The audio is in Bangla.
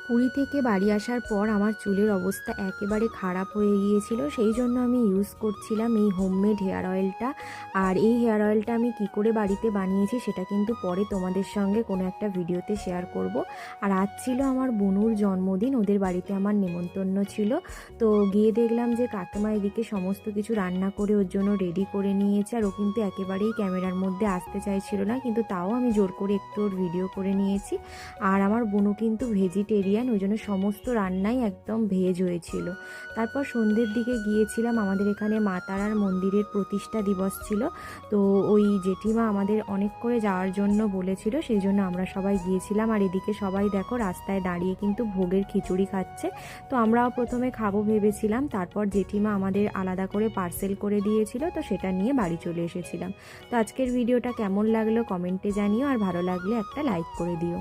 পুরী থেকে বাড়ি আসার পর আমার চুলের অবস্থা একেবারে খারাপ হয়ে গিয়েছিল, সেই জন্য আমি ইউজ করছিলাম এই হোমমেড হেয়ার অয়েলটা। আর এই হেয়ার অয়েলটা আমি কি করে বাড়িতে বানিয়েছি সেটা কিন্তু পরে তোমাদের সঙ্গে কোনো একটা ভিডিওতে শেয়ার করব। আর আজ ছিল আমার বোনুর জন্মদিন, ওদের বাড়িতে আমার নেমন্তন্ন ছিল। তো গিয়ে দেখলাম যে কাকিমা এদিকে সমস্ত কিছু রান্না করে ওর জন্য রেডি করে নিয়েছে। আর ও কিন্তু একেবারেই ক্যামেরার মধ্যে আসতে চাইছিল না, কিন্তু তাও আমি জোর করে একটু ওর ভিডিও করে নিয়েছি। আর আমার বোনও কিন্তু ভেজিটেরিয়ান, ওই জন্য সমস্ত রান্নাই একদম ভেজ হয়েছিল। তারপর সন্ধ্যের দিকে গিয়েছিলাম, আমাদের এখানে মা তারার মন্দিরের প্রতিষ্ঠা দিবস ছিল। তো ওই জেঠিমা আমাদের অনেক করে যাওয়ার জন্য বলেছিল, সেই জন্য আমরা সবাই গিয়েছিলাম। আর এদিকে সবাই দেখো রাস্তায় দাঁড়িয়ে কিন্তু ভোগের খিচুড়ি খাচ্ছে। তো আমরাও প্রথমে খাবো ভেবেছিলাম, তারপর জেঠিমা আমাদের আলাদা করে পার্সেল করে দিয়েছিল, তো সেটা নিয়ে বাড়ি চলে এসেছিলাম। তো আজকের ভিডিওটা কেমন লাগলো কমেন্টে জানিও, আর ভালো লাগলে একটা লাইক করে দিও।